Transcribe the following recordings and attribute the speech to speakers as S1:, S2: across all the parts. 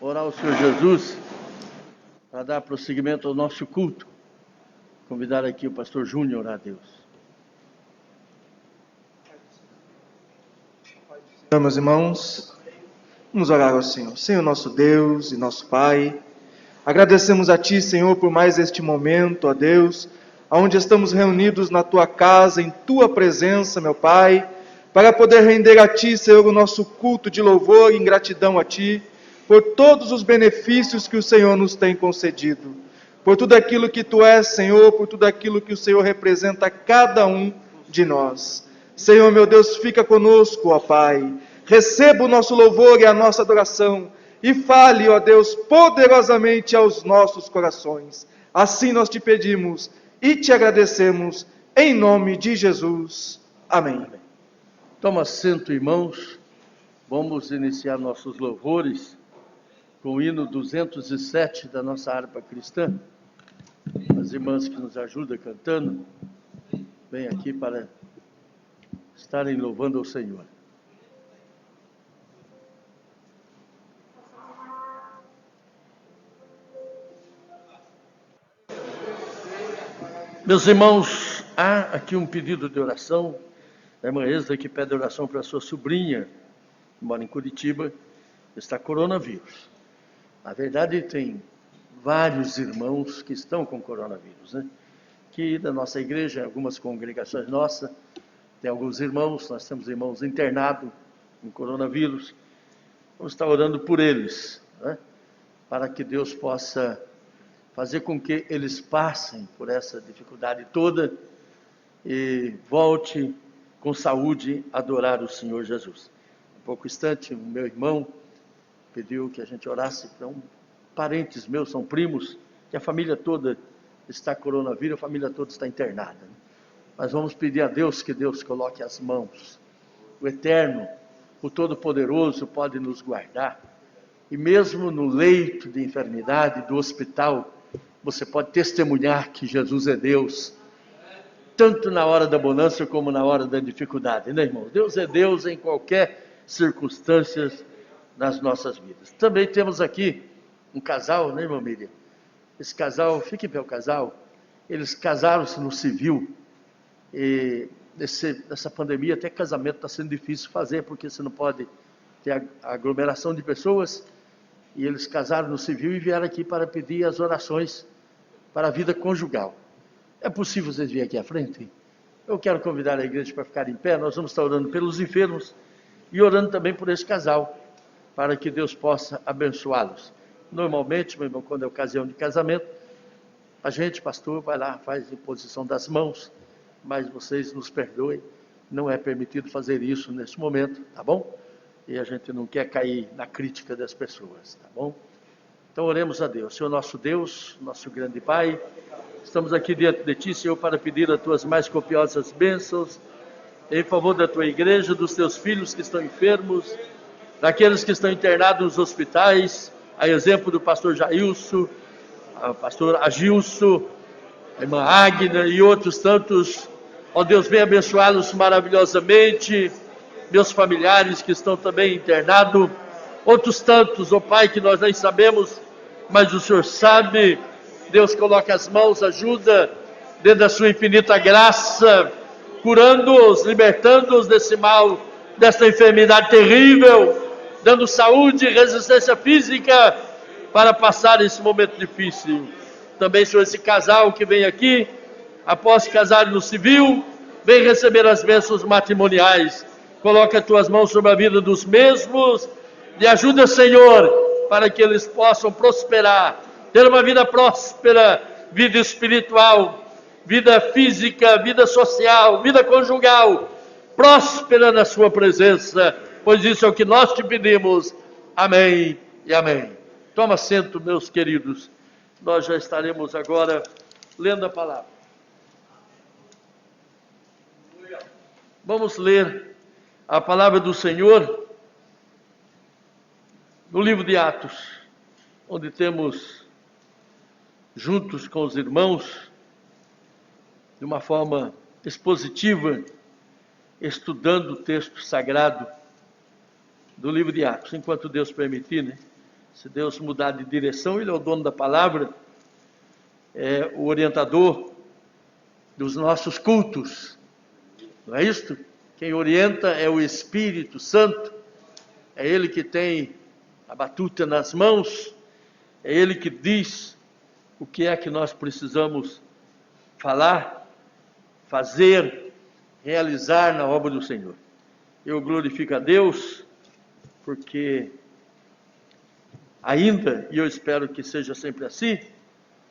S1: orar ao Senhor Jesus para dar prosseguimento ao nosso culto. Convidar aqui o pastor Júnior a orar a Deus.
S2: Meus irmãos, vamos orar ao Senhor. Senhor nosso Deus e nosso Pai, agradecemos a Ti, Senhor, por mais este momento, ó Deus, onde estamos reunidos na Tua casa, em Tua presença, meu Pai, para poder render a Ti, Senhor, o nosso culto de louvor e gratidão a Ti, por todos os benefícios que o Senhor nos tem concedido, por tudo aquilo que Tu és, Senhor, por tudo aquilo que o Senhor representa a cada um de nós. Senhor, meu Deus, fica conosco, ó Pai, receba o nosso louvor e a nossa adoração, e fale, ó Deus, poderosamente aos nossos corações. Assim nós te pedimos e te agradecemos, em nome de Jesus. Amém.
S1: Toma assento, irmãos. Vamos iniciar nossos louvores com o hino 207 da nossa harpa cristã. As irmãs que nos ajudam cantando, vêm aqui para estarem louvando ao Senhor. Meus irmãos, há aqui um pedido de oração. A irmã Esda que pede oração para a sua sobrinha, que mora em Curitiba, está coronavírus. Na verdade, tem vários irmãos que estão com coronavírus, né? Que da nossa igreja, algumas congregações nossas, tem alguns irmãos, nós temos irmãos internados com coronavírus. Vamos estar orando por eles, né? Para que Deus possa fazer com que eles passem por essa dificuldade toda e volte com saúde a adorar o Senhor Jesus. Um pouco instante, o meu irmão pediu que a gente orasse para parentes meus, são primos, que a família toda está coronavírus, a família toda está internada. Mas vamos pedir a Deus que Deus coloque as mãos. O Eterno, o Todo-Poderoso pode nos guardar. E mesmo no leito de enfermidade do hospital, você pode testemunhar que Jesus é Deus, tanto na hora da bonança como na hora da dificuldade, né, irmão? Deus é Deus em qualquer circunstância nas nossas vidas. Também temos aqui um casal, né, irmã Miriam? Esse casal, fique em pé o casal, eles casaram-se no civil, e nessa pandemia até casamento está sendo difícil fazer, porque você não pode ter aglomeração de pessoas, e eles casaram no civil e vieram aqui para pedir as orações para a vida conjugal. É possível vocês virem aqui à frente? Eu quero convidar a igreja para ficar em pé, nós vamos estar orando pelos enfermos e orando também por esse casal, para que Deus possa abençoá-los. Normalmente, meu irmão, quando é ocasião de casamento, a gente, pastor, vai lá, faz imposição das mãos, mas vocês nos perdoem, não é permitido fazer isso nesse momento, tá bom? E a gente não quer cair na crítica das pessoas, tá bom? Então oremos a Deus. Senhor nosso Deus, nosso grande Pai, estamos aqui diante de Ti, Senhor, para pedir as Tuas mais copiosas bênçãos, em favor da Tua igreja, dos Teus filhos que estão enfermos, daqueles que estão internados nos hospitais, a exemplo do pastor Jailson, a pastor Agilson, a irmã Agna e outros tantos. Ó Deus, venha abençoá-los maravilhosamente, meus familiares que estão também internados, outros tantos, ó Pai, que nós nem sabemos, mas o Senhor sabe. Deus, coloca as mãos, ajuda, dentro da sua infinita graça, curando-os, libertando-os desse mal, dessa enfermidade terrível, dando saúde e resistência física para passar esse momento difícil. Também, Senhor, esse casal que vem aqui, após casar no civil, vem receber as bênçãos matrimoniais. Coloca as tuas mãos sobre a vida dos mesmos, e ajuda, Senhor, para que eles possam prosperar, ter uma vida próspera, vida espiritual, vida física, vida social, vida conjugal, próspera na sua presença, pois isso é o que nós te pedimos. Amém e amém. Toma assento, meus queridos. Nós já estaremos agora lendo a palavra. Vamos ler a palavra do Senhor no livro de Atos, onde temos, juntos com os irmãos, de uma forma expositiva, estudando o texto sagrado do livro de Atos, enquanto Deus permitir, né? Se Deus mudar de direção, Ele é o dono da palavra, é o orientador dos nossos cultos. Não é isto? Quem orienta é o Espírito Santo, é Ele que tem a batuta nas mãos, é Ele que diz o que é que nós precisamos falar, fazer, realizar na obra do Senhor. Eu glorifico a Deus, porque ainda, e eu espero que seja sempre assim,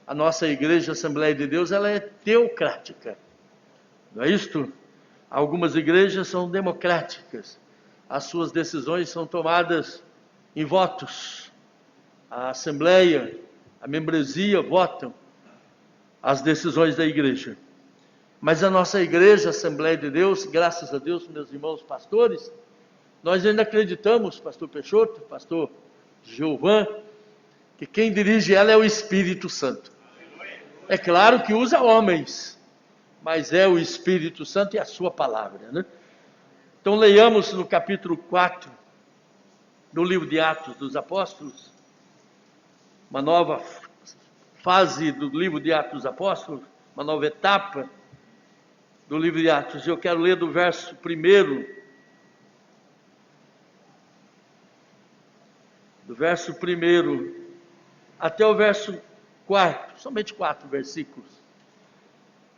S1: a nossa igreja Assembleia de Deus, ela é teocrática. Não é isto? Algumas igrejas são democráticas. As suas decisões são tomadas em votos. A Assembleia, a membresia votam as decisões da igreja. Mas a nossa igreja, Assembleia de Deus, graças a Deus, meus irmãos pastores, nós ainda acreditamos, pastor Peixoto, pastor Gilvan, que quem dirige ela é o Espírito Santo. É claro que usa homens, mas é o Espírito Santo e a sua palavra, né? Então leiamos no capítulo 4 do livro de Atos dos Apóstolos, uma nova fase do livro de Atos dos Apóstolos, uma nova etapa do livro de Atos. Eu quero ler do verso 1, até o verso 4, somente 4 versículos,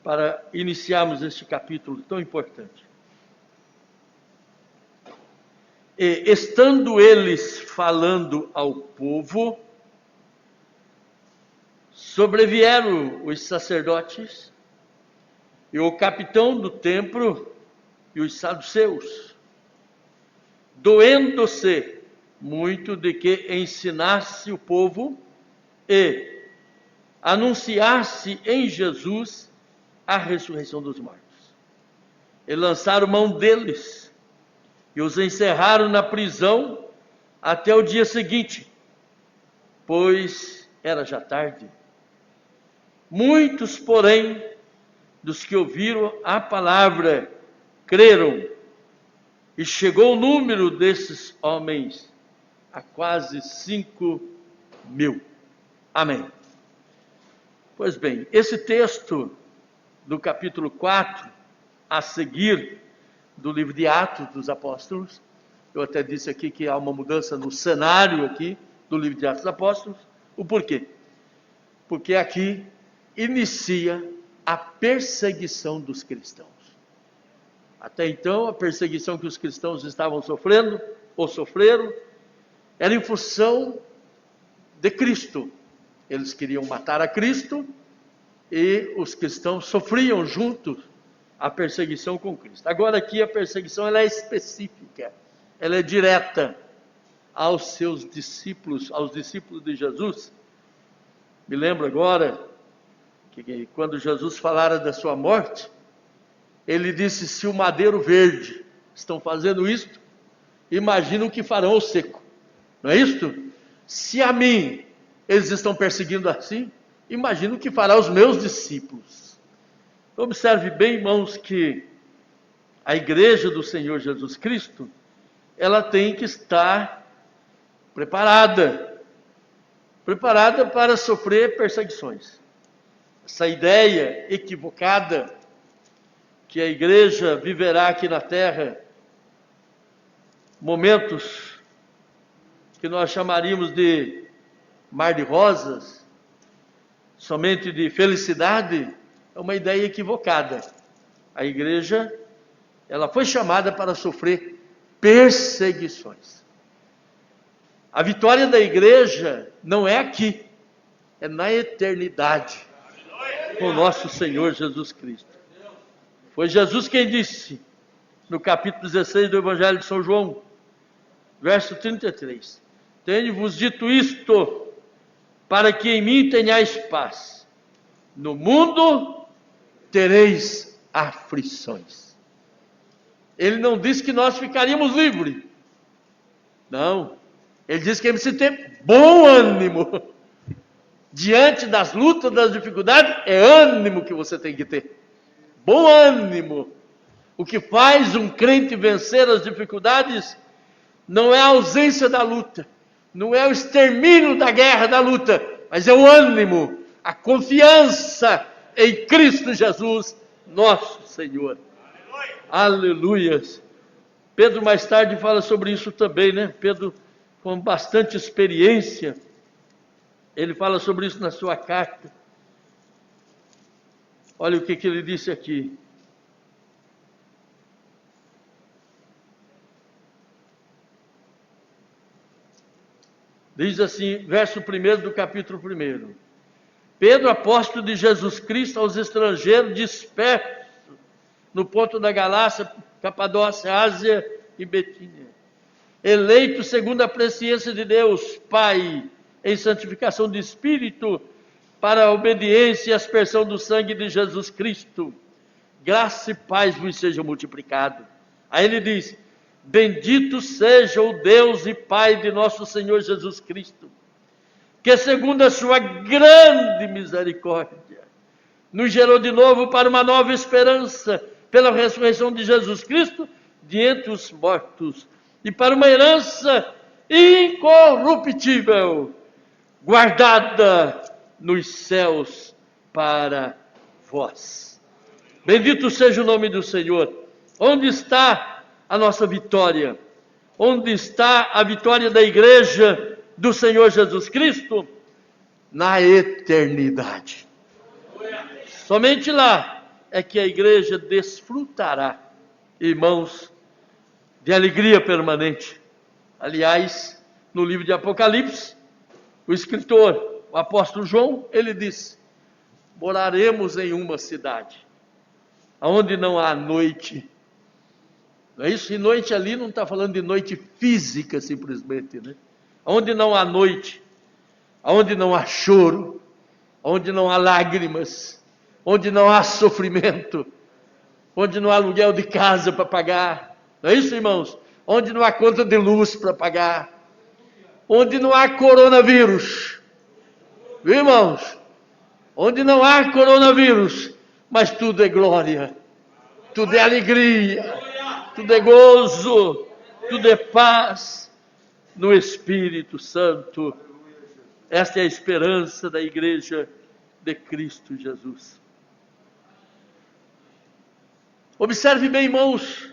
S1: para iniciarmos este capítulo tão importante. E, estando eles falando ao povo, sobrevieram os sacerdotes e o capitão do templo e os saduceus, doendo-se muito de que ensinasse o povo e anunciasse em Jesus a ressurreição dos mortos. E lançaram mão deles e os encerraram na prisão até o dia seguinte, pois era já tarde. Muitos, porém, dos que ouviram a palavra, creram, e chegou o número desses homens a quase 5.000. Amém. Pois bem, esse texto do capítulo 4, a seguir do livro de Atos dos Apóstolos, eu até disse aqui que há uma mudança no cenário aqui do livro de Atos dos Apóstolos. O porquê? Porque aqui inicia a perseguição dos cristãos. Até então, a perseguição que os cristãos estavam sofrendo, ou sofreram, era em função de Cristo. Eles queriam matar a Cristo e os cristãos sofriam juntos a perseguição com Cristo. Agora aqui a perseguição ela é específica, ela é direta aos seus discípulos, aos discípulos de Jesus. Me lembro agora que quando Jesus falara da sua morte, ele disse: se o madeiro verde estão fazendo isto, imagina o que farão ao seco. Não é isto? Se a mim eles estão perseguindo assim, imagina o que fará os meus discípulos. Observe bem, irmãos, que a igreja do Senhor Jesus Cristo, ela tem que estar preparada para sofrer perseguições. Essa ideia equivocada que a igreja viverá aqui na terra momentos que nós chamaríamos de mar de rosas, somente de felicidade, é uma ideia equivocada. A igreja, ela foi chamada para sofrer perseguições. A vitória da igreja não é aqui, é na eternidade, com o nosso Senhor Jesus Cristo. Foi Jesus quem disse, no capítulo 16 do Evangelho de São João, verso 33, tenho-vos dito isto, para que em mim tenhais paz. No mundo tereis aflições. Ele não disse que nós ficaríamos livres. Não. Ele disse que é preciso ter bom ânimo. Diante das lutas, das dificuldades, é ânimo que você tem que ter. Bom ânimo. O que faz um crente vencer as dificuldades não é a ausência da luta, Não é o extermínio da guerra, da luta, mas é o ânimo, a confiança em Cristo Jesus, nosso Senhor. Aleluias. Pedro mais tarde fala sobre isso também, né? Pedro, com bastante experiência, ele fala sobre isso na sua carta. Olha o que ele disse aqui. Diz assim, verso 1 do capítulo 1. Pedro, apóstolo de Jesus Cristo, aos estrangeiros dispersos no ponto da Galácia, Capadócia, Ásia e Betínia, eleito segundo a presciência de Deus, Pai, em santificação de Espírito, para a obediência e aspersão do sangue de Jesus Cristo, graça e paz vos sejam multiplicados. Aí ele diz, bendito seja o Deus e Pai de nosso Senhor Jesus Cristo, que segundo a sua grande misericórdia, nos gerou de novo para uma nova esperança, pela ressurreição de Jesus Cristo, de entre os mortos, e para uma herança incorruptível, guardada nos céus para vós. Bendito seja o nome do Senhor. Onde está a nossa vitória? Onde está a vitória da igreja do Senhor Jesus Cristo? Na eternidade. Somente lá é que a igreja desfrutará, irmãos, de alegria permanente. Aliás, no livro de Apocalipse, o escritor, o apóstolo João, ele diz, moraremos em uma cidade, onde não há noite. Não é isso? E noite ali não está falando de noite física simplesmente, né? Onde não há noite, onde não há choro, onde não há lágrimas, onde não há sofrimento, onde não há aluguel de casa para pagar. Não é isso, irmãos? Onde não há conta de luz para pagar, onde não há coronavírus, viu, irmãos? Onde não há coronavírus, mas tudo é glória, tudo é alegria, tudo é gozo, tudo é paz no Espírito Santo. Esta é a esperança da igreja de Cristo Jesus. Observe bem, irmãos,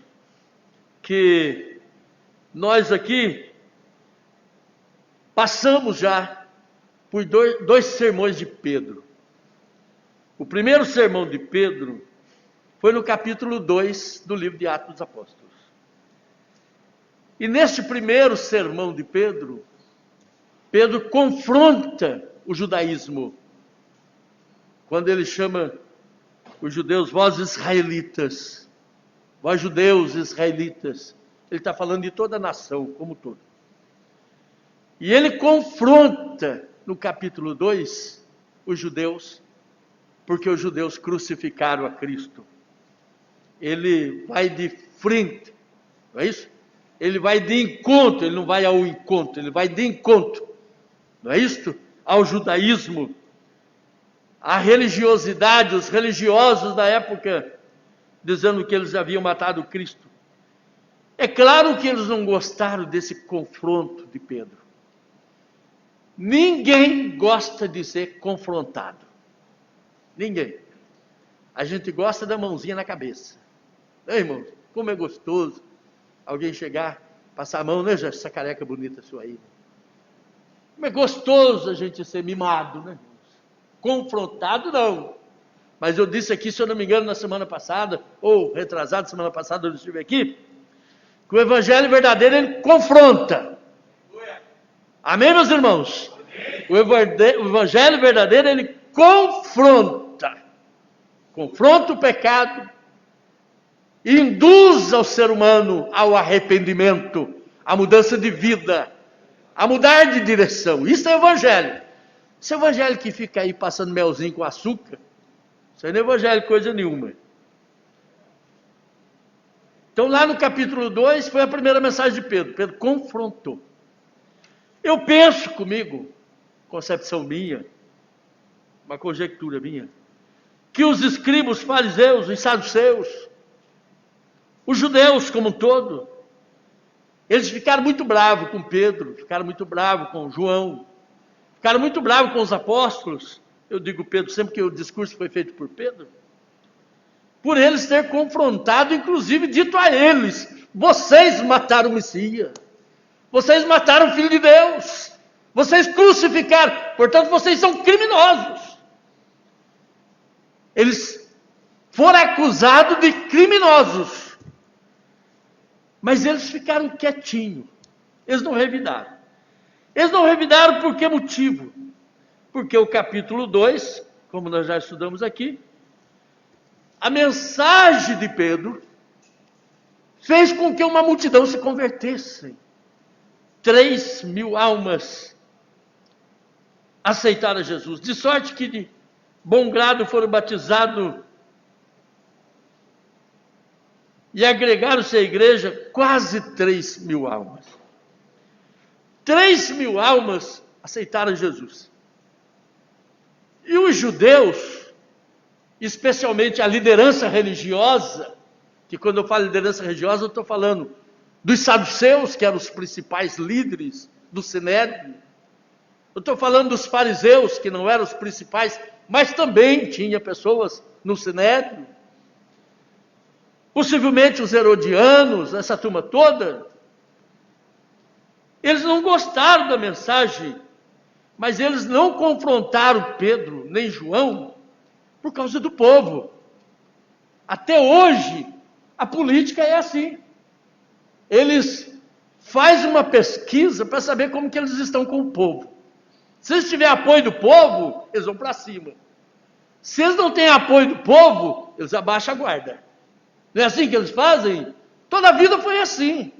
S1: que nós aqui passamos já por dois sermões de Pedro. O primeiro sermão de Pedro foi no capítulo 2 do livro de Atos dos Apóstolos. E neste primeiro sermão de Pedro, Pedro confronta o judaísmo, quando ele chama os judeus, vós israelitas, vós judeus israelitas. Ele está falando de toda a nação, como um todo. E ele confronta, no capítulo 2, os judeus, porque os judeus crucificaram a Cristo. Ele vai de frente, não é isso? Ele vai de encontro, ele não vai ao encontro, ele vai de encontro, não é isto? Ao judaísmo, à religiosidade, os religiosos da época, dizendo que eles haviam matado Cristo. É claro que eles não gostaram desse confronto de Pedro. Ninguém gosta de ser confrontado. Ninguém. A gente gosta da mãozinha na cabeça. Ei, irmãos, como é gostoso alguém chegar, passar a mão, né, essa careca bonita sua aí. Como é gostoso a gente ser mimado, né, irmãos? Confrontado não. Mas eu disse aqui, se eu não me engano, na semana passada, ou retrasado, semana passada eu estive aqui, que o evangelho verdadeiro, ele confronta. Amém, meus irmãos? O evangelho verdadeiro, ele confronta. Confronta o pecado, e induz ao ser humano ao arrependimento, à mudança de vida, a mudar de direção. Isso é evangelho. Esse evangelho que fica aí passando melzinho com açúcar, isso aí não é evangelho coisa nenhuma. Então lá no capítulo 2 foi a primeira mensagem de Pedro. Pedro confrontou. Eu penso comigo, concepção minha, uma conjectura minha, que os escribas, os fariseus, os saduceus, os judeus como um todo, Eles ficaram muito bravos com Pedro, ficaram muito bravos com João, ficaram muito bravos com os apóstolos. Eu digo Pedro sempre que o discurso foi feito por Pedro. Por eles ter confrontado, inclusive dito a eles: vocês mataram o Messias, vocês mataram o Filho de Deus, vocês crucificaram, portanto vocês são criminosos. Eles foram acusados de criminosos, mas eles ficaram quietinhos, eles não revidaram. Eles não revidaram por que motivo? Porque o capítulo 2, como nós já estudamos aqui, a mensagem de Pedro fez com que uma multidão se convertesse. 3.000 almas aceitaram Jesus, de sorte que de bom grado foram batizados e agregaram-se à igreja quase 3.000 almas. 3.000 almas aceitaram Jesus. E os judeus, especialmente a liderança religiosa, que quando eu falo liderança religiosa, eu estou falando dos saduceus, que eram os principais líderes do Sinédrio. Eu estou falando dos fariseus, que não eram os principais, mas também tinha pessoas no Sinédrio. Possivelmente os herodianos, essa turma toda. Eles não gostaram da mensagem, mas eles não confrontaram Pedro nem João por causa do povo. Até hoje, a política é assim. Eles fazem uma pesquisa para saber como que eles estão com o povo. Se eles tiverem apoio do povo, eles vão para cima. Se eles não têm apoio do povo, eles abaixam a guarda. Não é assim que eles fazem? Toda a vida foi assim.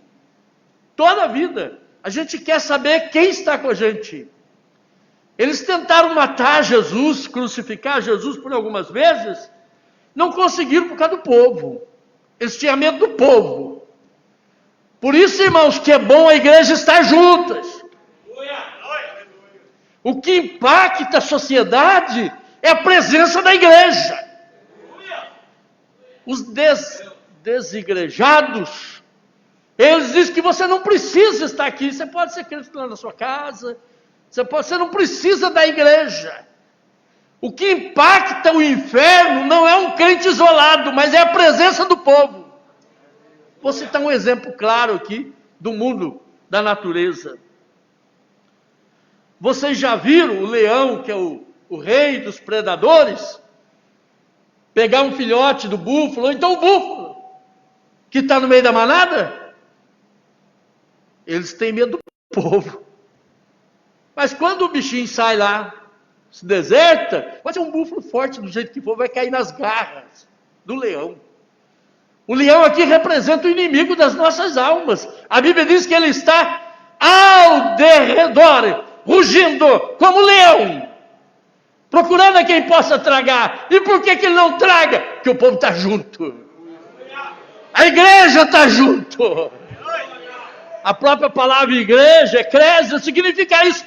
S1: Toda a vida. A gente quer saber quem está com a gente. Eles tentaram matar Jesus, crucificar Jesus por algumas vezes, não conseguiram por causa do povo. Eles tinham medo do povo. Por isso, irmãos, que é bom a igreja estar juntas. O que impacta a sociedade é a presença da igreja. Os desigrejados, eles dizem que você não precisa estar aqui, você pode ser crente lá na sua casa, você não precisa da igreja. O que impacta o inferno não é um crente isolado, mas é a presença do povo. Vou citar um exemplo claro aqui do mundo da natureza. Vocês já viram o leão, que é o rei dos predadores, pegar um filhote do búfalo, ou então o búfalo, que está no meio da manada? Eles têm medo do povo. Mas quando o bichinho sai lá, se deserta, pode ser um búfalo forte do jeito que for, vai cair nas garras do leão. O leão aqui representa o inimigo das nossas almas. A Bíblia diz que ele está ao derredor, rugindo como leão, procurando a quem possa tragar. E por que ele não traga? Porque o povo está junto. A igreja está junto. A própria palavra igreja, eclésia, significa isso.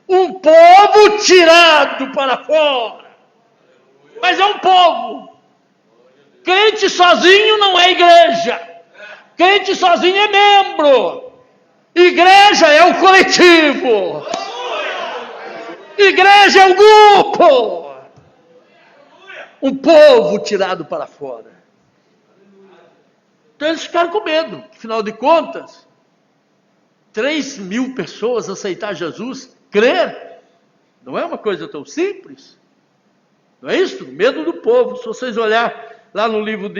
S1: Um povo tirado para fora. Mas é um povo. Crente sozinho não é igreja. Crente sozinho é membro. Igreja é o coletivo. Igreja é o grupo. Um povo tirado para fora. Então eles ficaram com medo. Afinal de contas, 3.000 pessoas aceitar Jesus, crer, não é uma coisa tão simples. Não é isso? Medo do povo. Se vocês olharem lá no livro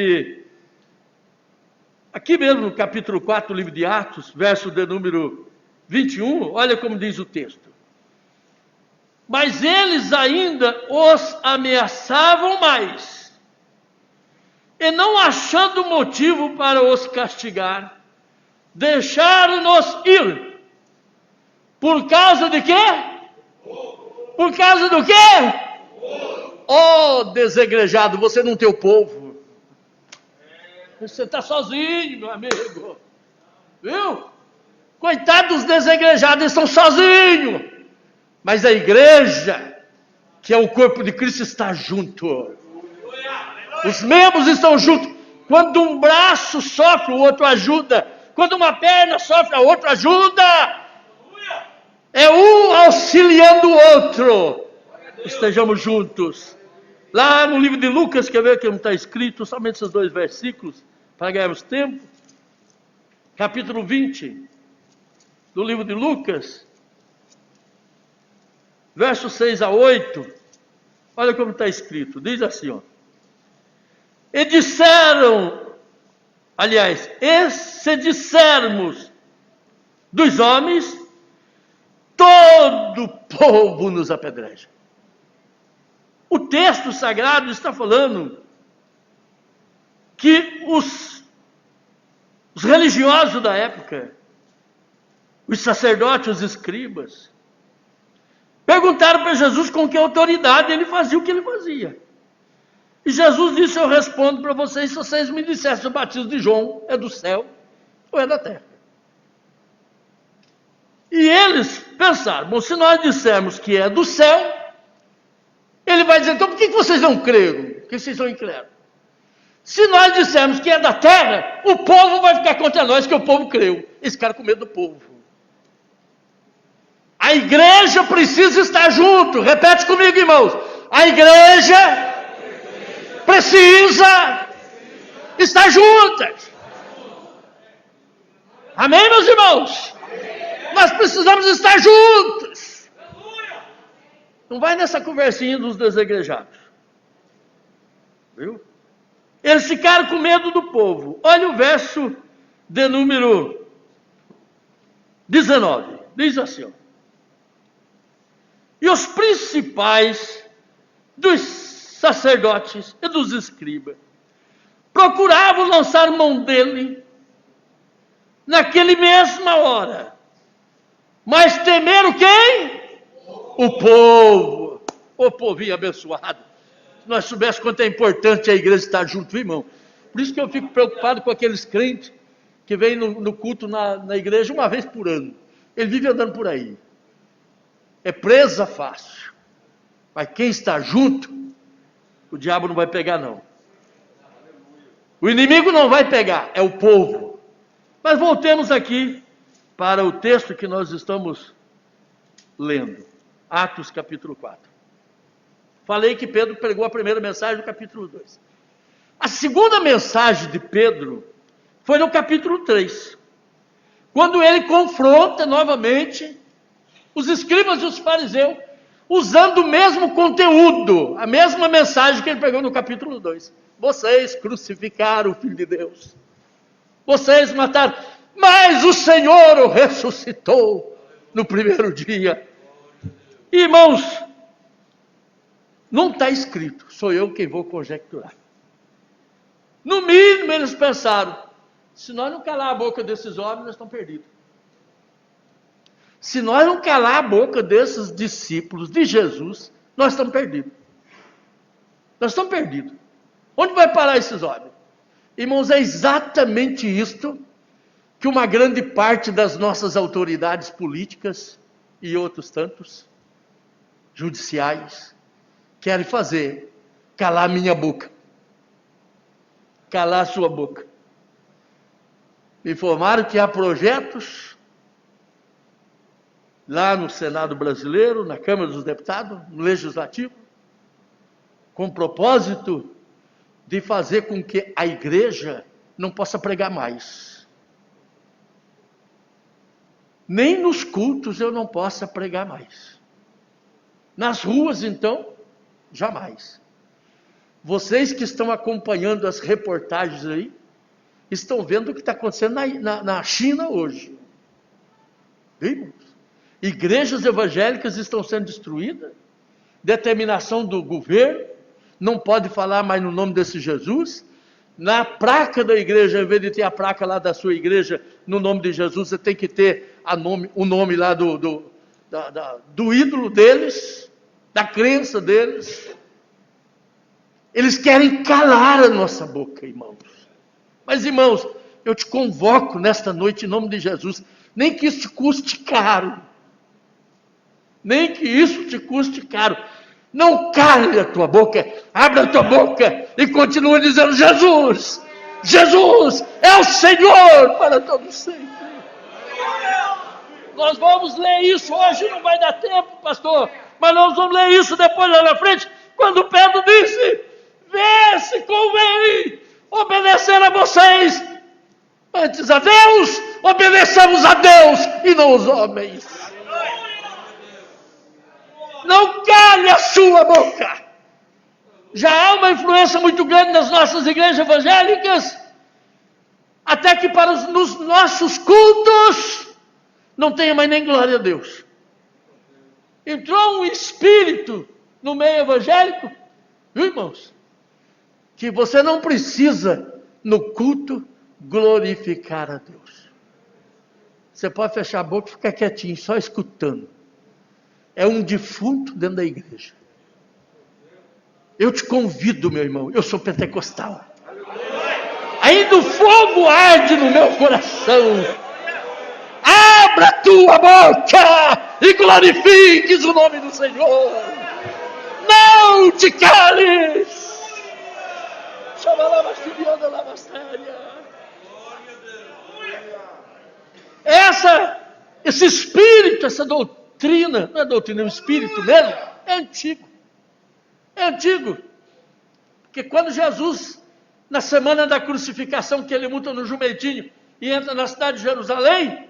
S1: aqui mesmo no capítulo 4 do livro de Atos, verso de número 21, olha como diz o texto. Mas eles ainda os ameaçavam mais, e não achando motivo para os castigar, deixaram-nos ir. Por causa de quê? Por causa do quê? Oh, desegrejado, você não tem o povo. Você está sozinho, meu amigo. Viu? Coitados dos desigrejados, eles estão sozinhos. Mas a igreja, que é o corpo de Cristo, está junto. Os membros estão juntos. Quando um braço sofre, o outro ajuda. Quando uma perna sofre, a outra ajuda. É um auxiliando o outro. Estejamos juntos. Lá no livro de Lucas, quer ver que não está escrito, somente esses 2 versículos, para ganharmos tempo. Capítulo 20, do livro de Lucas, versos 6 a 8. Olha como está escrito, diz assim, ó. E disseram, aliás, e se dissermos dos homens, todo o povo nos apedreja. O texto sagrado está falando que os religiosos da época, os sacerdotes, os escribas, perguntaram para Jesus com que autoridade ele fazia o que ele fazia. E Jesus disse: eu respondo para vocês, se vocês me dissessem se o batismo de João é do céu ou é da terra. E eles pensaram: bom, se nós dissermos que é do céu, ele vai dizer: então por que vocês não creram? Por que vocês são incrédulos? Se nós dissermos que é da terra, o povo vai ficar contra nós, que o povo creu. Esse cara com medo do povo. A igreja precisa estar junto. Repete comigo, irmãos. A igreja precisa estar juntas. Amém, meus irmãos? Nós precisamos estar juntos. Não vai nessa conversinha dos desigrejados. Viu? Eles ficaram com medo do povo. Olha o verso de número 19. Diz assim, ó. E os principais dos sacerdotes e dos escribas procuravam lançar mão dele naquele mesma hora. Mas temeram quem? O povo. O povinho abençoado. Se nós soubéssemos quanto é importante a igreja estar junto, irmão. Por isso que eu fico preocupado com aqueles crentes que vêm no culto na igreja uma vez por ano. Ele vive andando por aí. É presa fácil. Mas quem está junto, o diabo não vai pegar, não. O inimigo não vai pegar, é o povo. Mas voltemos aqui para o texto que nós estamos lendo. Atos capítulo 4. Falei que Pedro pregou a primeira mensagem no capítulo 2. A segunda mensagem de Pedro foi no capítulo 3. Quando ele confronta novamente os escribas e os fariseus, usando o mesmo conteúdo, a mesma mensagem que ele pregou no capítulo 2. Vocês crucificaram o Filho de Deus. Vocês mataram, mas o Senhor o ressuscitou no primeiro dia. Irmãos, não está escrito, sou eu quem vou conjecturar. No mínimo eles pensaram: se nós não calar a boca desses homens, nós estamos perdidos. Se nós não calar a boca desses discípulos de Jesus, nós estamos perdidos. Nós estamos perdidos. Onde vai parar esses homens? Irmãos, é exatamente isto que uma grande parte das nossas autoridades políticas e outros tantos, judiciais, querem fazer: calar minha boca, calar sua boca. Me informaram que há projetos lá no Senado brasileiro, na Câmara dos Deputados, no Legislativo, com o propósito de fazer com que a igreja não possa pregar mais. Nem nos cultos eu não possa pregar mais. Nas ruas, então, jamais. Vocês que estão acompanhando as reportagens aí, estão vendo o que está acontecendo na China hoje. Vimos? Igrejas evangélicas estão sendo destruídas, determinação do governo, não pode falar mais no nome desse Jesus. Na placa da igreja, ao invés de ter a placa lá da sua igreja, no nome de Jesus, você tem que ter o nome lá do ídolo deles, da crença deles. Eles querem calar a nossa boca, irmãos. Mas, irmãos, eu te convoco nesta noite em nome de Jesus, nem que isso te custe caro. Nem que isso te custe caro. Não cale a tua boca, abre a tua boca e continua dizendo: Jesus, Jesus é o Senhor para todos sempre. Nós vamos ler isso hoje, não vai dar tempo, pastor, mas nós vamos ler isso depois lá na frente, quando Pedro disse: vê se convém obedecer a vocês antes a Deus, obedeçamos a Deus e não os homens. Não cale a sua boca. Já há uma influência muito grande nas nossas igrejas evangélicas, até que para nos nossos cultos não tenha mais nem glória a Deus. Entrou um espírito no meio evangélico, viu, irmãos? Que você não precisa, no culto, glorificar a Deus. Você pode fechar a boca e ficar quietinho, só escutando. É um defunto dentro da igreja. Eu te convido, meu irmão, eu sou pentecostal. Ainda o fogo arde no meu coração. Abra tua boca e glorifiques o nome do Senhor. Não te cales. Esse espírito, essa doutrina, não é doutrina, é um espírito mesmo, é antigo. É antigo. Porque quando Jesus, na semana da crucificação, que ele monta no jumentinho e entra na cidade de Jerusalém,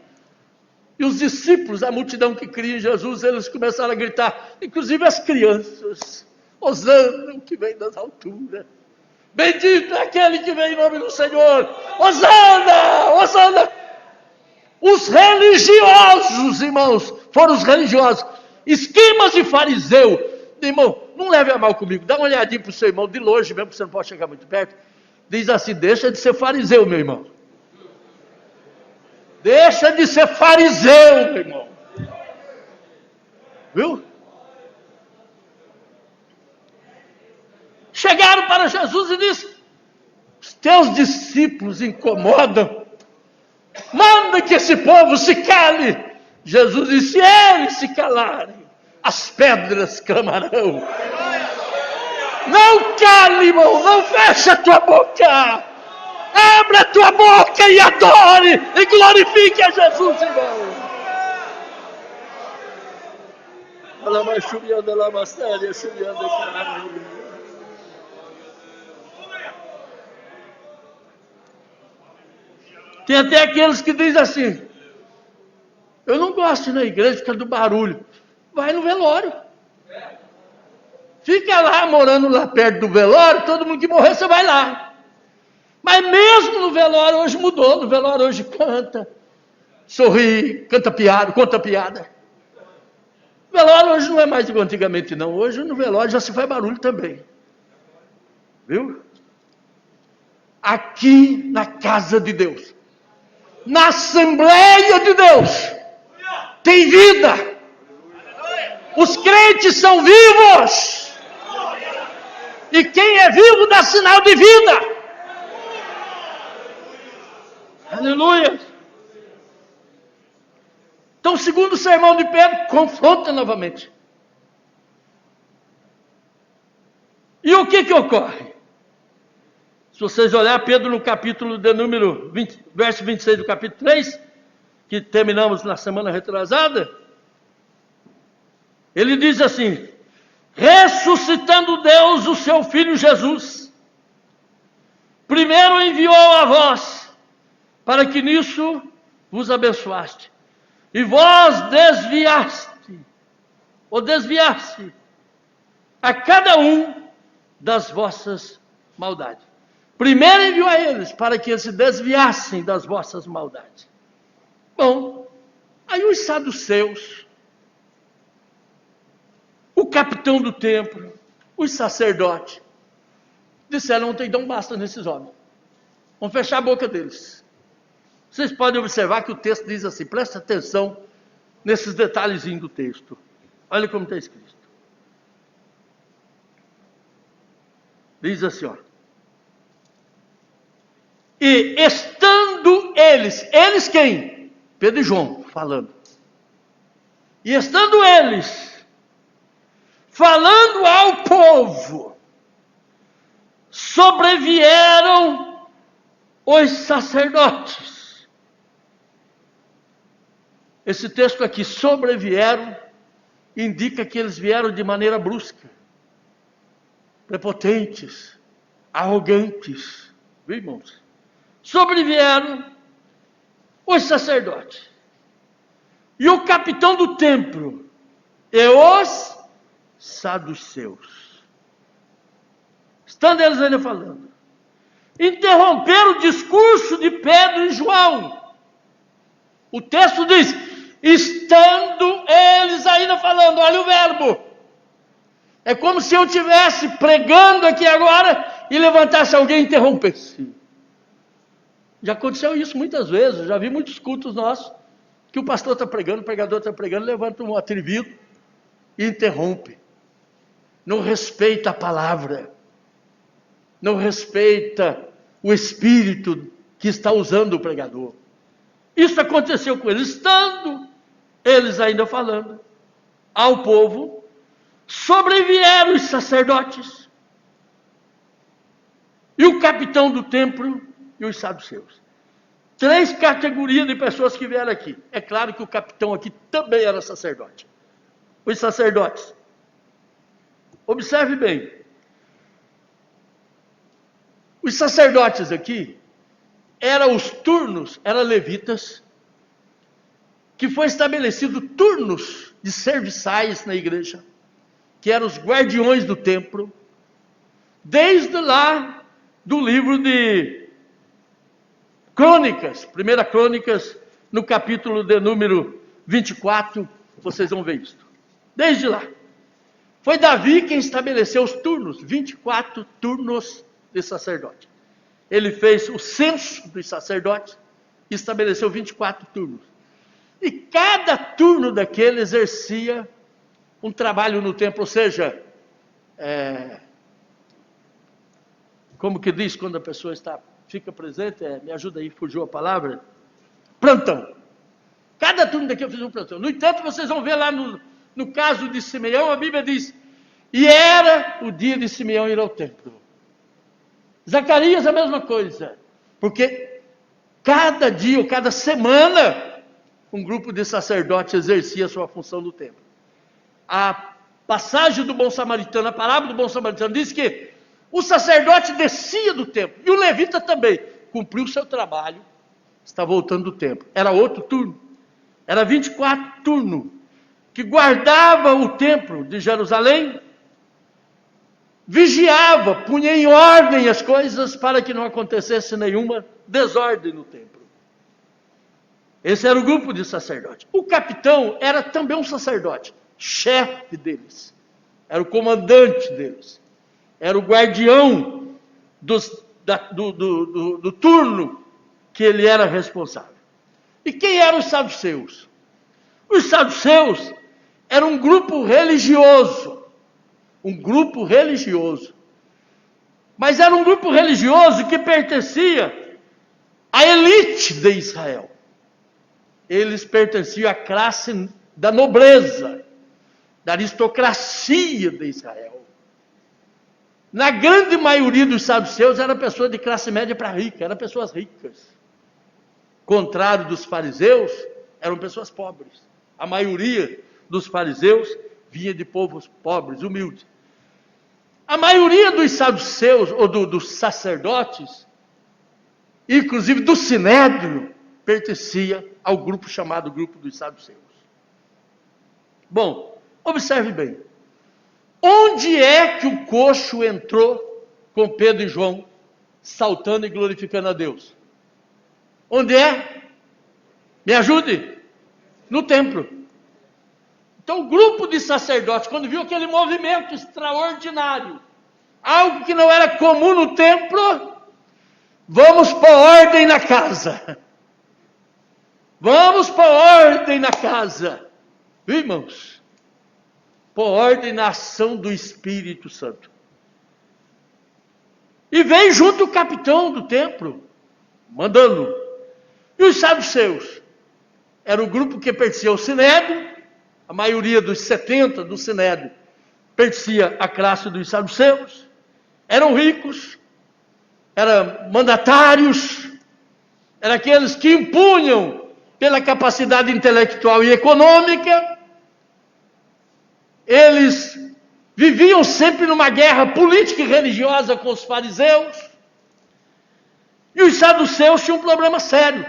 S1: e os discípulos, a multidão que cria em Jesus, eles começaram a gritar, inclusive as crianças: Hosana, o que vem das alturas. Bendito é aquele que vem em nome do Senhor. Hosana, Hosana. Os religiosos, irmãos, foram os religiosos, esquimas de fariseu. Irmão, não leve a mal comigo, dá uma olhadinha para o seu irmão de longe mesmo, porque você não pode chegar muito perto. Diz assim: deixa de ser fariseu, meu irmão. Deixa de ser fariseu, meu irmão. Viu? Chegaram para Jesus e disse: os teus discípulos incomodam, manda que esse povo se cale. Jesus disse: se eles se calarem, as pedras clamarão. Não cale, irmão, não feche a tua boca. Abra a tua boca e adore e glorifique a Jesus, irmão. Tem até aqueles que dizem assim: eu não gosto de ir na igreja por causa do barulho. Vai no velório. Fica lá, morando lá perto do velório, todo mundo que morrer, você vai lá. Mas mesmo no velório, hoje mudou. No velório hoje canta, sorri, canta piada, conta piada. O velório hoje não é mais igual antigamente, não. Hoje no velório já se faz barulho também. Viu? Aqui na casa de Deus, na Assembleia de Deus, tem vida. Os crentes são vivos. E quem é vivo dá sinal de vida. Aleluia. Então, o segundo sermão de Pedro confronta novamente. E o que ocorre? Se vocês olharem Pedro no capítulo de número 20, verso 26 do capítulo 3, que terminamos na semana retrasada, ele diz assim: ressuscitando Deus o seu Filho Jesus, primeiro enviou a vós, para que nisso vos abençoaste, e vós desviaste a cada um das vossas maldades. Primeiro enviou a eles, para que eles se desviassem das vossas maldades. Bom, aí os saduceus, o capitão do templo, os sacerdotes, disseram: não basta nesses homens. Vamos fechar a boca deles. Vocês podem observar que o texto diz assim, presta atenção nesses detalhezinhos do texto. Olha como está escrito. Diz assim, ó. E estando eles quem? Pedro e João falando. E estando eles falando ao povo, sobrevieram os sacerdotes. Esse texto aqui, sobrevieram, indica que eles vieram de maneira brusca, prepotentes, arrogantes, viu, irmãos? Sobrevieram os sacerdotes. E o capitão do templo e os saduceus. Estando eles ainda falando, interromperam o discurso de Pedro e João. O texto diz, estando eles ainda falando, olha o verbo. É como se eu estivesse pregando aqui agora e levantasse alguém e interrompesse. Já aconteceu isso muitas vezes, já vi muitos cultos nossos, que o pastor está pregando, o pregador está pregando, levanta um atrevido e interrompe. Não respeita a palavra, não respeita o espírito que está usando o pregador. Isso aconteceu com eles, estando eles ainda falando ao povo, sobrevieram os sacerdotes e o capitão do templo e os saduceus. 3 categorias de pessoas que vieram aqui. É claro que o capitão aqui também era sacerdote. Os sacerdotes. Observe bem. Os sacerdotes aqui eram os turnos, eram levitas, que foi estabelecido turnos de serviçais na igreja, que eram os guardiões do templo, desde lá do livro de Crônicas, 1 Crônicas, no capítulo de número 24, vocês vão ver isso. Desde lá. Foi Davi quem estabeleceu os turnos, 24 turnos de sacerdote. Ele fez o censo dos sacerdotes e estabeleceu 24 turnos. E cada turno daquele exercia um trabalho no templo, ou seja, como que diz quando a pessoa fica presente, me ajuda aí, fugiu a palavra, plantão. Cada turno daqui eu fiz um plantão. No entanto, vocês vão ver lá no caso de Simeão, a Bíblia diz, e era o dia de Simeão ir ao templo. Zacarias a mesma coisa, porque cada dia ou cada semana, um grupo de sacerdotes exercia a sua função no templo. A passagem do bom samaritano, a parábola do bom samaritano diz que o sacerdote descia do templo, e o levita também, cumpriu o seu trabalho, está voltando do templo. Era outro turno, era 24 turnos, que guardava o templo de Jerusalém, vigiava, punha em ordem as coisas para que não acontecesse nenhuma desordem no templo. Esse era o grupo de sacerdotes. O capitão era também um sacerdote, chefe deles, era o comandante deles, era o guardião do turno que ele era responsável. E quem eram os saduceus? Os saduceus eram um grupo religioso, mas era um grupo religioso que pertencia à elite de Israel. Eles pertenciam à classe da nobreza, da aristocracia de Israel. Na grande maioria dos saduceus eram pessoas de classe média para rica, eram pessoas ricas. Contrário dos fariseus, eram pessoas pobres. A maioria dos fariseus vinha de povos pobres, humildes. A maioria dos saduceus, ou dos sacerdotes, inclusive do sinédrio, pertencia ao grupo chamado grupo dos saduceus. Bom, observe bem. Onde é que o coxo entrou com Pedro e João, saltando e glorificando a Deus? Onde é? Me ajude. No templo. Então o grupo de sacerdotes, quando viu aquele movimento extraordinário, algo que não era comum no templo, vamos pôr ordem na casa. Vamos pôr ordem na casa. Viu, irmãos? Pôr ordem na ação do Espírito Santo. E veio junto o capitão do templo, mandando. E os saduceus? Era o grupo que pertencia ao sinédrio, a maioria dos 70 do sinédrio pertencia à classe dos saduceus, eram ricos, eram mandatários, eram aqueles que impunham pela capacidade intelectual e econômica. Eles viviam sempre numa guerra política e religiosa com os fariseus. E os saduceus tinham um problema sério.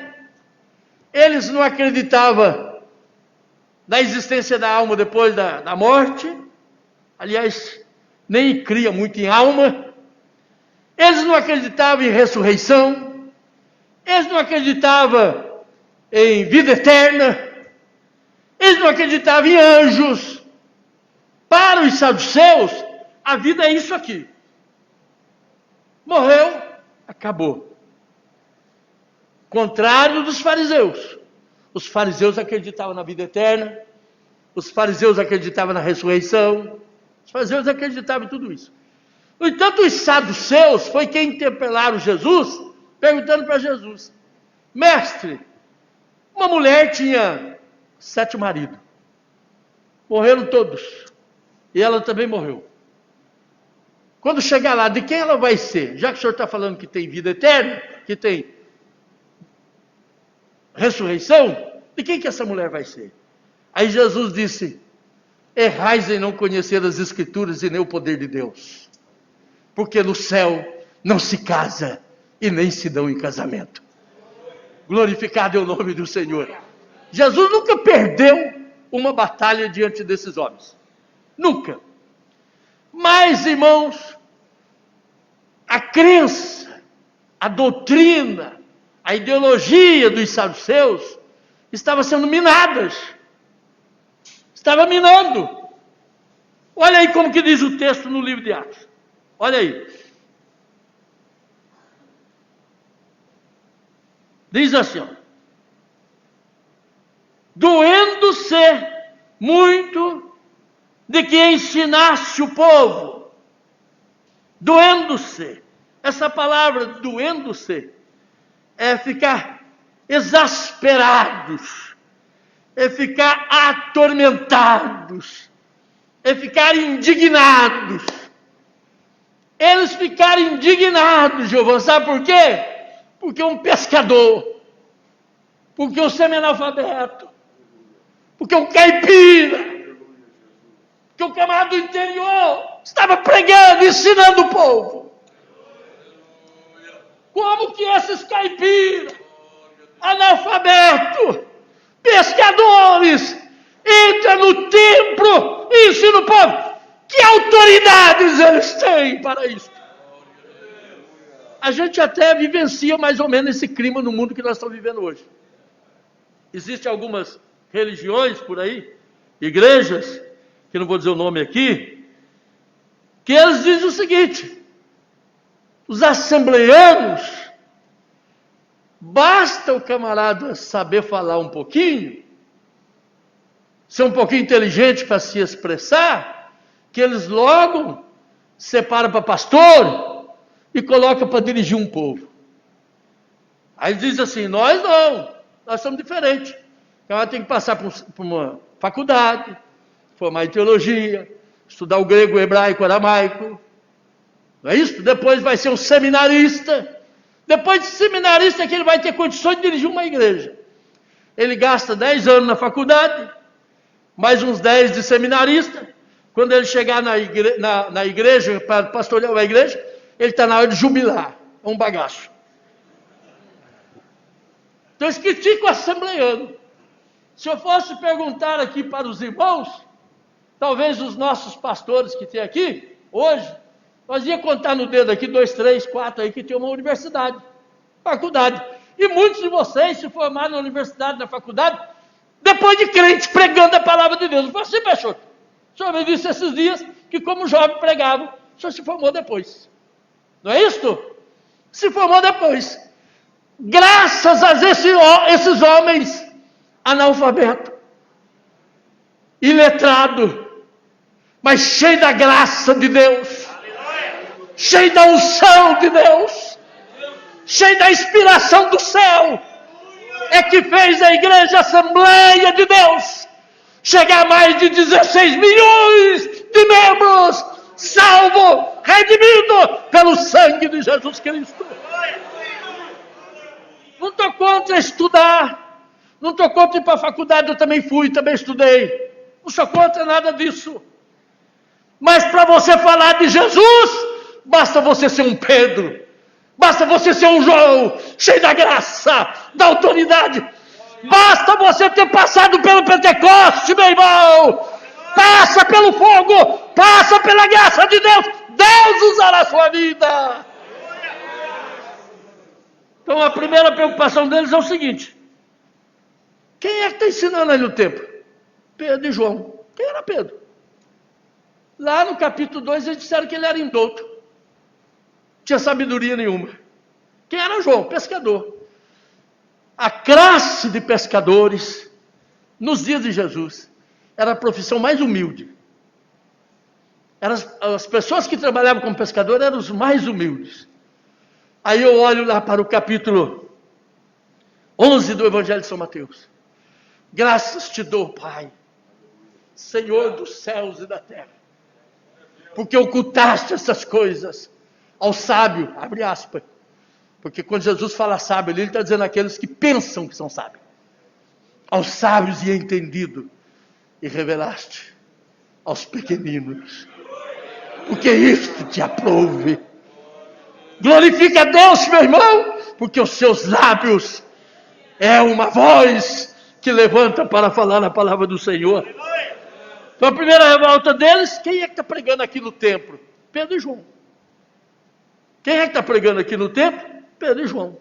S1: Eles não acreditavam na existência da alma depois da morte. Aliás, nem cria muito em alma. Eles não acreditavam em ressurreição. Eles não acreditavam em vida eterna. Eles não acreditavam em anjos. Para os saduceus, a vida é isso aqui. Morreu, acabou. Contrário dos fariseus. Os fariseus acreditavam na vida eterna. Os fariseus acreditavam na ressurreição. Os fariseus acreditavam em tudo isso. No entanto, os saduceus foi quem interpelaram Jesus, perguntando para Jesus: mestre, uma mulher tinha 7 maridos. Morreram todos. E ela também morreu. Quando chegar lá, de quem ela vai ser? Já que o senhor está falando que tem vida eterna, que tem ressurreição, de quem que essa mulher vai ser? Aí Jesus disse: errais em não conhecer as Escrituras e nem o poder de Deus. Porque no céu não se casa e nem se dão em casamento. Glorificado é o nome do Senhor. Jesus nunca perdeu uma batalha diante desses homens. Nunca. Mas, irmãos, a crença, a doutrina, a ideologia dos saduceus estava sendo minadas. Estava minando. Olha aí como que diz o texto no livro de Atos. Olha aí. Diz assim, ó: doendo-se muito de que ensinasse o povo. Doendo-se. Essa palavra doendo-se é ficar exasperados, é ficar atormentados, é ficar indignados. Eles ficaram indignados, Giovana, sabe por quê? Porque um pescador, porque um semi-analfabeto, porque um caipira, que o camarada do interior estava pregando, ensinando o povo. Como que esses caipiras, analfabetos, pescadores, entram no templo e ensinam o povo? Que autoridades eles têm para isso? A gente até vivencia mais ou menos esse clima no mundo que nós estamos vivendo hoje. Existem algumas religiões por aí, igrejas, que não vou dizer o nome aqui, que eles dizem o seguinte: os assembleanos, basta o camarada saber falar um pouquinho, ser um pouquinho inteligente para se expressar, que eles logo separam para pastor e colocam para dirigir um povo. Aí diz assim: nós não, nós somos diferentes. O camarada tem que passar por uma faculdade, formar em teologia, estudar o grego, o hebraico, o aramaico. Não é isso? Depois vai ser um seminarista. Depois de seminarista é que ele vai ter condições de dirigir uma igreja. Ele gasta 10 anos na faculdade, mais uns 10 de seminarista. Quando ele chegar na igreja, para pastorear a igreja, ele está na hora de jubilar. É um bagaço. Então eles criticam o assembleano. Se eu fosse perguntar aqui para os irmãos, talvez os nossos pastores que tem aqui, hoje, nós ia contar no dedo aqui 2, 3, 4 aí que tem uma universidade, faculdade. E muitos de vocês se formaram na universidade, na faculdade, depois de crente pregando a palavra de Deus. Eu falei assim: Peixoto, o senhor me disse esses dias que como jovem pregava, o senhor se formou depois. Não é isso? Se formou depois. Graças a esses homens analfabetos, iletrado, mas cheio da graça de Deus, cheio da unção de Deus, cheio da inspiração do céu, é que fez a Igreja Assembleia de Deus chegar a mais de 16 milhões de membros, salvo, redimido pelo sangue de Jesus Cristo. Não estou contra estudar. Não estou contra ir para a faculdade, eu também fui, também estudei. Não sou contra nada disso. Mas para você falar de Jesus, basta você ser um Pedro. Basta você ser um João, cheio da graça, da autoridade. Basta você ter passado pelo Pentecoste, meu irmão. Passa pelo fogo, passa pela graça de Deus. Deus usará a sua vida. Então a primeira preocupação deles é o seguinte: quem é que está ensinando aí no templo? Pedro e João. Quem era Pedro? Lá no capítulo 2 eles disseram que ele era indouto. Não tinha sabedoria nenhuma. Quem era João? Pescador. A classe de pescadores, nos dias de Jesus, era a profissão mais humilde. As pessoas que trabalhavam como pescador eram os mais humildes. Aí eu olho lá para o capítulo 11 do Evangelho de São Mateus. Graças te dou, Pai, Senhor dos céus e da terra, porque ocultaste essas coisas ao sábio, abre aspas, porque quando Jesus fala sábio, ele está dizendo aqueles que pensam que são sábios, aos sábios e entendidos, e revelaste aos pequeninos, porque isto te aprouve. Glorifica a Deus, meu irmão, porque os seus lábios é uma voz que levanta para falar a palavra do Senhor. Então a primeira revolta deles, quem é que está pregando aqui no templo? Pedro e João. Quem é que está pregando aqui no templo? Pedro e João.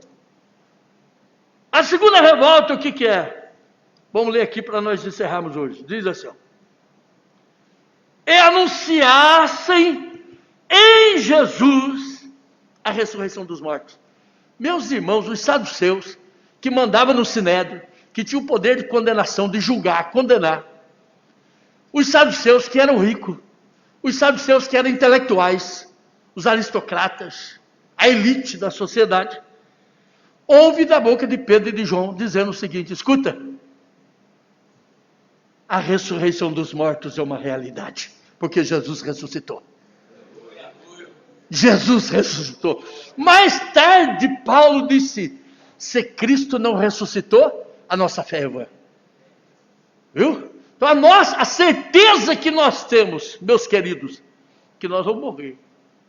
S1: A segunda revolta, o que é? Vamos ler aqui para nós encerrarmos hoje. Diz assim: e anunciassem em Jesus a ressurreição dos mortos. Meus irmãos, os saduceus, que mandavam no sinédrio, que tinham o poder de condenação, de julgar, condenar. Os saduceus que eram ricos, os saduceus que eram intelectuais, os aristocratas, a elite da sociedade, ouve da boca de Pedro e de João dizendo o seguinte: escuta, a ressurreição dos mortos é uma realidade, porque Jesus ressuscitou. Jesus ressuscitou. Mais tarde, Paulo disse: se Cristo não ressuscitou, a nossa fé é vã. Viu? Então a certeza que nós temos, meus queridos, que nós vamos morrer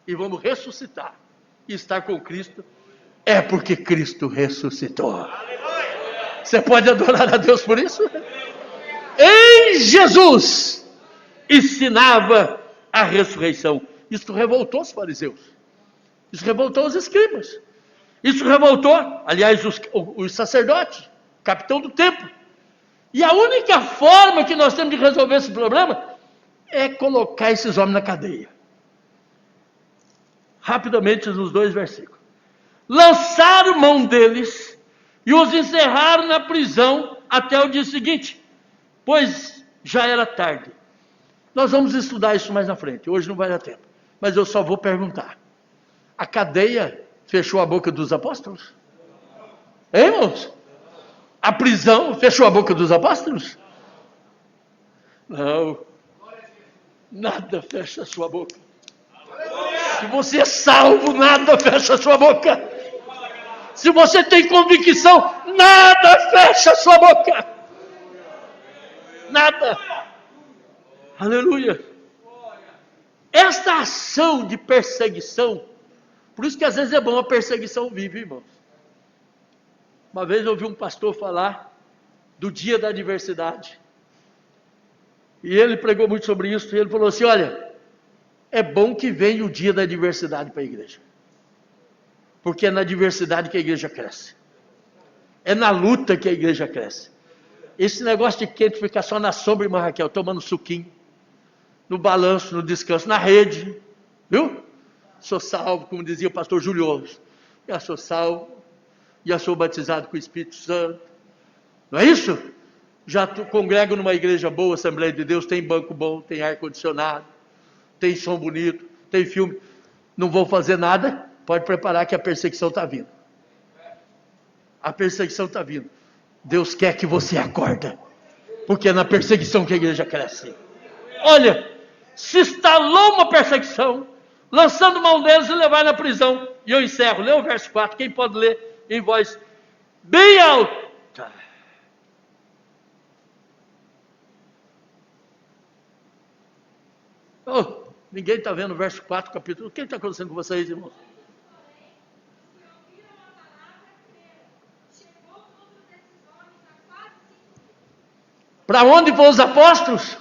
S1: e vamos ressuscitar e estar com Cristo, é porque Cristo ressuscitou. Você pode adorar a Deus por isso? Em Jesus ensinava a ressurreição. Isso revoltou os fariseus. Isso revoltou os escribas. Isso revoltou, aliás, os sacerdotes, capitão do templo. E a única forma que nós temos de resolver esse problema é colocar esses homens na cadeia. Rapidamente, nos 2 versículos. Lançaram mão deles e os encerraram na prisão até o dia seguinte, pois já era tarde. Nós vamos estudar isso mais na frente, hoje não vai dar tempo. Mas eu só vou perguntar: a cadeia fechou a boca dos apóstolos? Hein, irmãos? A prisão fechou a boca dos apóstolos? Não. Nada fecha a sua boca. Se você é salvo, nada fecha a sua boca. Se você tem convicção, nada fecha a sua boca. Nada. Aleluia. Esta ação de perseguição, por isso que às vezes é bom a perseguição viva, irmãos. Uma vez eu ouvi um pastor falar do dia da adversidade. E ele pregou muito sobre isso, e ele falou assim: olha, é bom que venha o dia da adversidade para a igreja. Porque é na adversidade que a igreja cresce. É na luta que a igreja cresce. Esse negócio de quente ficar só na sombra, irmã Raquel, tomando suquinho, no balanço, no descanso, na rede, viu? Sou salvo, como dizia o pastor Júlio, já sou salvo, já sou batizado com o Espírito Santo, não é isso? Já congrego numa igreja boa, Assembleia de Deus, tem banco bom, tem ar-condicionado, tem som bonito, tem filme, não vou fazer nada, pode preparar que a perseguição está vindo. A perseguição está vindo. Deus quer que você acorda, porque é na perseguição que a igreja cresce. Olha, se instalou uma perseguição, lançando mão deles e levar na prisão. E eu encerro, lê o verso 4, quem pode ler em voz bem alta. Oh, ninguém está vendo o verso 4, capítulo. O que está acontecendo com vocês, irmãos? Para onde foram os apóstolos?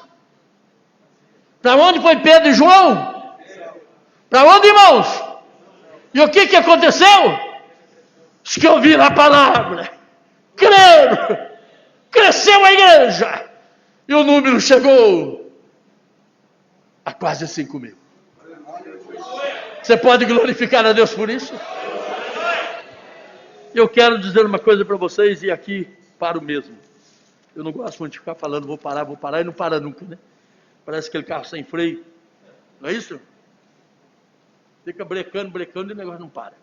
S1: Para onde foi Pedro e João? Para onde, irmãos? E o que aconteceu? Os que ouviram a palavra, creram, cresceu a igreja, e o número chegou a quase 5.000. Você pode glorificar a Deus por isso? Eu quero dizer uma coisa para vocês, e aqui paro mesmo. Eu não gosto muito de ficar falando, vou parar, e não para nunca, né? Parece aquele carro sem freio, não é isso? Fica brecando, e o negócio não para.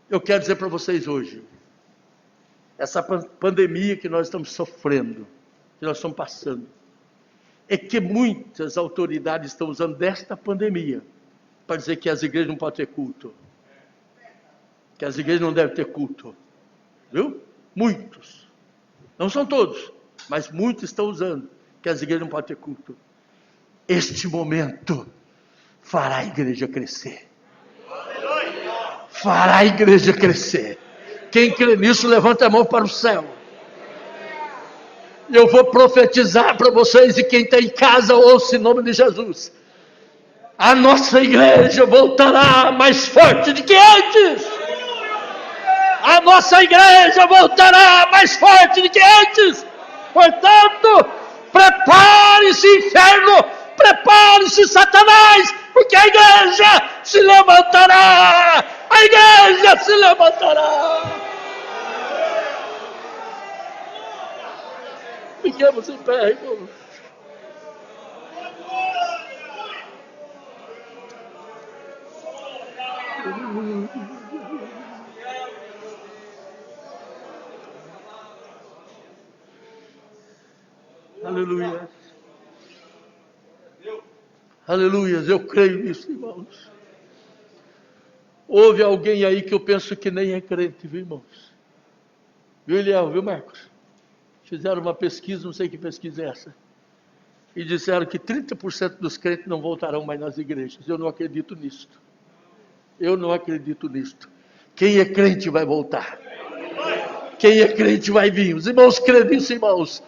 S1: Eu quero dizer para vocês hoje, essa pandemia que nós estamos sofrendo, que nós estamos passando, é que muitas autoridades estão usando desta pandemia para dizer que as igrejas não podem ter culto, que as igrejas não devem ter culto, viu? Muitos, não são todos, mas muitos estão usando que as igrejas não podem ter culto. Este momento fará a igreja crescer. Fará a igreja crescer. Quem crê nisso, levanta a mão para o céu. Eu vou profetizar para vocês, e quem está em casa, ouça em nome de Jesus. A nossa igreja voltará mais forte do que antes. A nossa igreja voltará mais forte do que antes. Portanto, prepare-se, inferno, prepare-se, Satanás, porque a igreja se levantará. A igreja se levantará. Fiquemos em pé, irmãos. Aleluia. Aleluia, eu creio nisso, irmãos. Houve alguém aí que eu penso que nem é crente, viu, irmãos? Viu, Eliel, viu, Marcos? Fizeram uma pesquisa, não sei que pesquisa é essa, e disseram que 30% dos crentes não voltarão mais nas igrejas. Eu não acredito nisto. Eu não acredito nisto. Quem é crente vai voltar. Quem é crente vai vir. Os irmãos creem nisso, irmãos.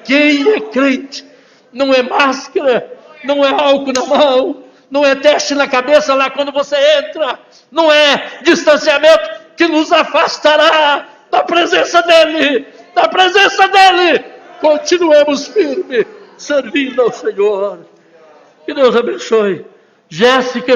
S1: Quem é crente, não é máscara, não é álcool na mão, não é teste na cabeça lá quando você entra, não é distanciamento que nos afastará da presença dEle, da presença dEle. Continuemos firmes, servindo ao Senhor. Que Deus abençoe. Jéssica.